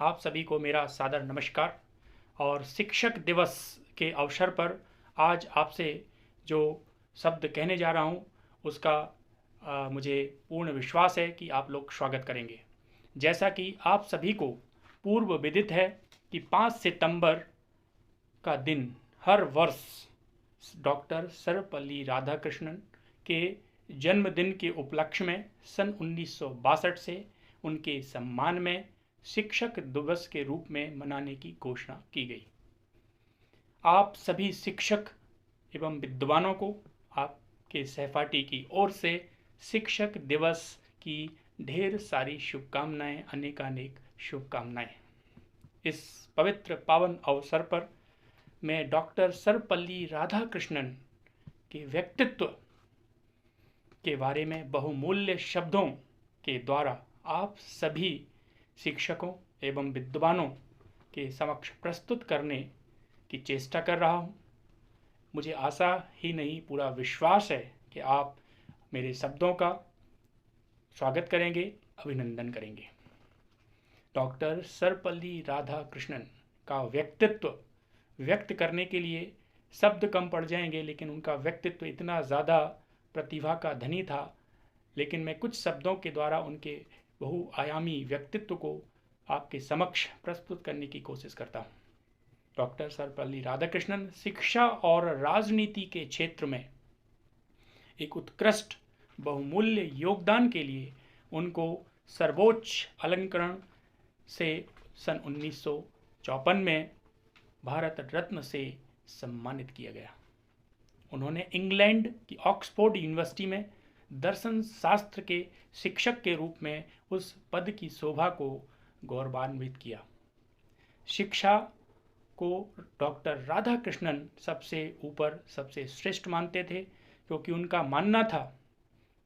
आप सभी को मेरा सादर नमस्कार। और शिक्षक दिवस के अवसर पर आज आपसे जो शब्द कहने जा रहा हूँ उसका मुझे पूर्ण विश्वास है कि आप लोग स्वागत करेंगे। जैसा कि आप सभी को पूर्व विदित है कि 5 सितंबर का दिन हर वर्ष डॉक्टर सर्वपल्ली राधाकृष्णन के जन्मदिन के उपलक्ष्य में सन 1962 से उनके सम्मान में शिक्षक दिवस के रूप में मनाने की घोषणा की गई। आप सभी शिक्षक एवं विद्वानों को आपके सहपाठी की ओर से शिक्षक दिवस की ढेर सारी शुभकामनाएं, अनेकानेक शुभकामनाएं। इस पवित्र पावन अवसर पर मैं डॉक्टर सर्वपल्ली राधाकृष्णन के व्यक्तित्व के बारे में बहुमूल्य शब्दों के द्वारा आप सभी शिक्षकों एवं विद्वानों के समक्ष प्रस्तुत करने की चेष्टा कर रहा हूँ। मुझे आशा ही नहीं, पूरा विश्वास है कि आप मेरे शब्दों का स्वागत करेंगे, अभिनंदन करेंगे। डॉक्टर सर्वपल्ली राधाकृष्णन का व्यक्तित्व व्यक्त करने के लिए शब्द कम पड़ जाएंगे, लेकिन उनका व्यक्तित्व इतना ज़्यादा प्रतिभा का धनी था। लेकिन मैं कुछ शब्दों के द्वारा उनके बहुआयामी व्यक्तित्व को आपके समक्ष प्रस्तुत करने की कोशिश करता हूँ। डॉक्टर सर्वपल्ली राधाकृष्णन शिक्षा और राजनीति के क्षेत्र में एक उत्कृष्ट बहुमूल्य योगदान के लिए उनको सर्वोच्च अलंकरण से सन 1954 में भारत रत्न से सम्मानित किया गया। उन्होंने इंग्लैंड की ऑक्सफोर्ड यूनिवर्सिटी में दर्शन शास्त्र के शिक्षक के रूप में उस पद की शोभा को गौरवान्वित किया। शिक्षा को डॉक्टर राधाकृष्णन सबसे ऊपर, सबसे श्रेष्ठ मानते थे, क्योंकि उनका मानना था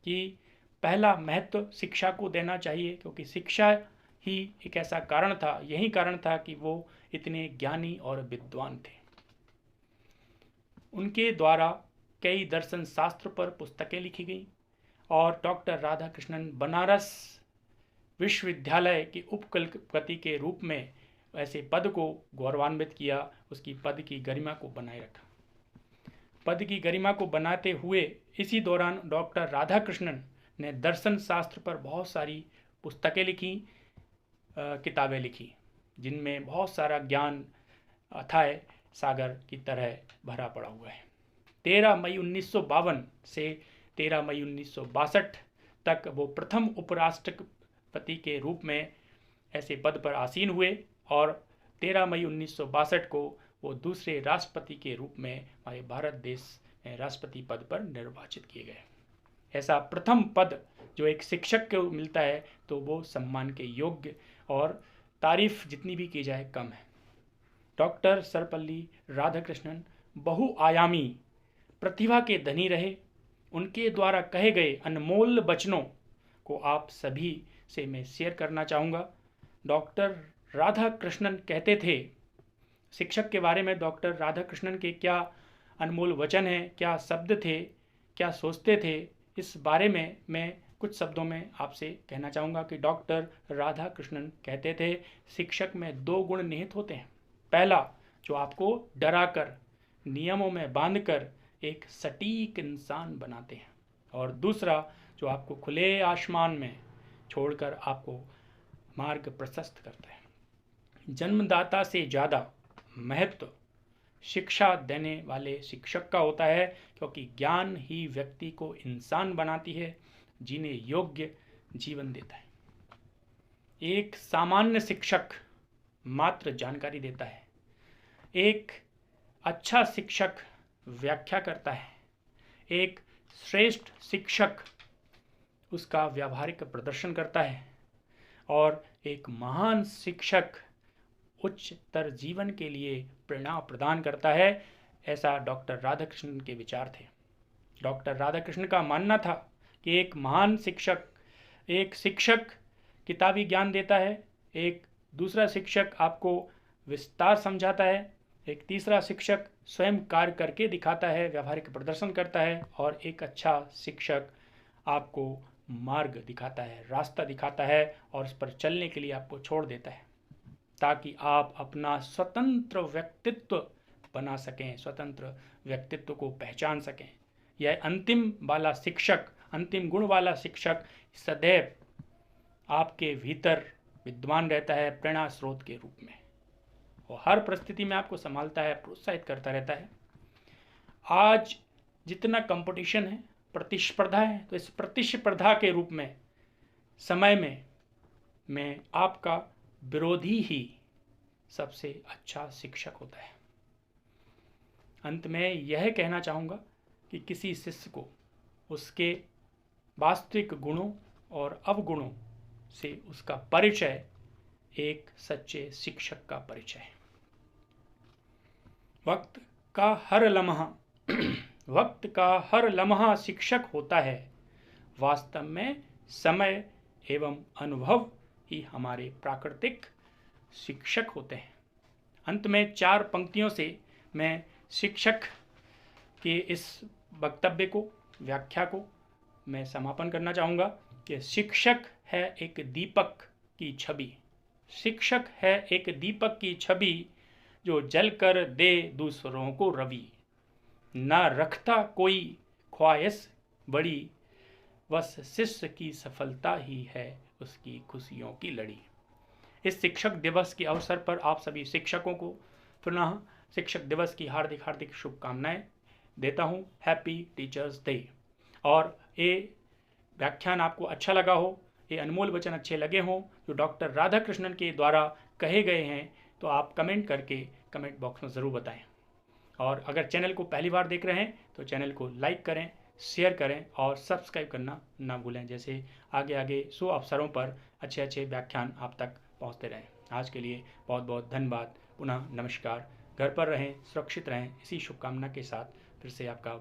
कि पहला महत्व शिक्षा को देना चाहिए, क्योंकि शिक्षा ही एक ऐसा कारण था, यही कारण था कि वो इतने ज्ञानी और विद्वान थे। उनके द्वारा कई दर्शन शास्त्र पर पुस्तकें लिखी गई और डॉक्टर राधाकृष्णन बनारस विश्वविद्यालय के उपकुलपति के रूप में ऐसे पद को गौरवान्वित किया, उसकी पद की गरिमा को बनाए रखा। पद की गरिमा को बनाते हुए इसी दौरान डॉक्टर राधाकृष्णन ने दर्शन शास्त्र पर बहुत सारी पुस्तकें लिखी, किताबें लिखी, जिनमें बहुत सारा ज्ञान अथाह सागर की तरह भरा पड़ा हुआ है। 13 मई 1952 से 13 मई 1962 तक वो प्रथम उपराष्ट्रपति के रूप में ऐसे पद पर आसीन हुए और 13 मई 1962 को वो दूसरे राष्ट्रपति के रूप में हमारे भारत देश में राष्ट्रपति पद पर निर्वाचित किए गए। ऐसा प्रथम पद जो एक शिक्षक को मिलता है तो वो सम्मान के योग्य और तारीफ जितनी भी की जाए कम है। डॉक्टर सर्वपल्ली राधाकृष्णन बहुआयामी प्रतिभा के धनी रहे। उनके द्वारा कहे गए अनमोल वचनों को आप सभी से मैं शेयर करना चाहूँगा। डॉक्टर राधाकृष्णन कहते थे, शिक्षक के बारे में डॉक्टर राधाकृष्णन के क्या अनमोल वचन हैं, क्या शब्द थे, क्या सोचते थे, इस बारे में मैं कुछ शब्दों में आपसे कहना चाहूँगा कि डॉक्टर राधाकृष्णन कहते थे, शिक्षक में 2 गुण निहित होते हैं। पहला, जो आपको डराकर, नियमों में बांधकर एक सटीक इंसान बनाते हैं, और दूसरा, जो आपको खुले आसमान में छोड़कर आपको मार्ग प्रशस्त करता है। जन्मदाता से ज़्यादा महत्व शिक्षा देने वाले शिक्षक का होता है, क्योंकि ज्ञान ही व्यक्ति को इंसान बनाती है, जीने योग्य जीवन देता है। एक सामान्य शिक्षक मात्र जानकारी देता है, एक अच्छा शिक्षक व्याख्या करता है, एक श्रेष्ठ शिक्षक उसका व्यावहारिक प्रदर्शन करता है, और एक महान शिक्षक उच्चतर जीवन के लिए प्रेरणा प्रदान करता है। ऐसा डॉक्टर राधाकृष्णन के विचार थे। डॉक्टर राधाकृष्णन का मानना था कि एक महान शिक्षक, एक शिक्षक किताबी ज्ञान देता है, एक दूसरा शिक्षक आपको विस्तार समझाता है, एक तीसरा शिक्षक स्वयं कार्य करके दिखाता है, व्यावहारिक प्रदर्शन करता है, और एक अच्छा शिक्षक आपको मार्ग दिखाता है, रास्ता दिखाता है और उस पर चलने के लिए आपको छोड़ देता है। ताकि आप अपना स्वतंत्र व्यक्तित्व बना सकें, स्वतंत्र व्यक्तित्व को पहचान सकें। यह अंतिम वाला शिक्षक, अंतिम गुण वाला शिक्षक सदैव आपके भीतर विद्यमान रहता है प्रेरणा स्रोत के रूप में। वो हर परिस्थिति में आपको संभालता है, प्रोत्साहित करता रहता है। आज जितना कंपटीशन है, प्रतिस्पर्धा है, तो इस प्रतिस्पर्धा के रूप में समय में आपका विरोधी ही सबसे अच्छा शिक्षक होता है। अंत में यह कहना चाहूँगा कि किसी शिष्य को उसके वास्तविक गुणों और अवगुणों से उसका परिचय एक सच्चे शिक्षक का परिचय है। वक्त का हर लम्हा वक्त का हर लम्हा शिक्षक होता है। वास्तव में समय एवं अनुभव ही हमारे प्राकृतिक शिक्षक होते हैं। अंत में 4 पंक्तियों से मैं शिक्षक के इस वक्तव्य को, व्याख्या को मैं समापन करना चाहूँगा कि शिक्षक है एक दीपक की छवि। शिक्षक है एक दीपक की छवि जो जलकर दे दूसरों को रवि। ना रखता कोई ख्वाहिश बड़ी, बस शिष्य की सफलता ही है उसकी खुशियों की लड़ी। इस शिक्षक दिवस के अवसर पर आप सभी शिक्षकों को पुनः शिक्षक दिवस की हार्दिक हार्दिक शुभकामनाएं देता हूं। Happy teachers day. और ये व्याख्यान आपको अच्छा लगा हो, ये अनमोल वचन अच्छे लगे हों जो डॉक्टर राधाकृष्णन के द्वारा कहे गए हैं, तो आप कमेंट करके कमेंट बॉक्स में ज़रूर बताएं। और अगर चैनल को पहली बार देख रहे हैं तो चैनल को लाइक करें, शेयर करें और सब्सक्राइब करना ना भूलें, जैसे आगे आगे शुभ अवसरों पर अच्छे अच्छे व्याख्यान आप तक पहुंचते रहें। आज के लिए बहुत बहुत धन्यवाद। पुनः नमस्कार। घर पर रहें, सुरक्षित रहें, इसी शुभकामना के साथ फिर से आपका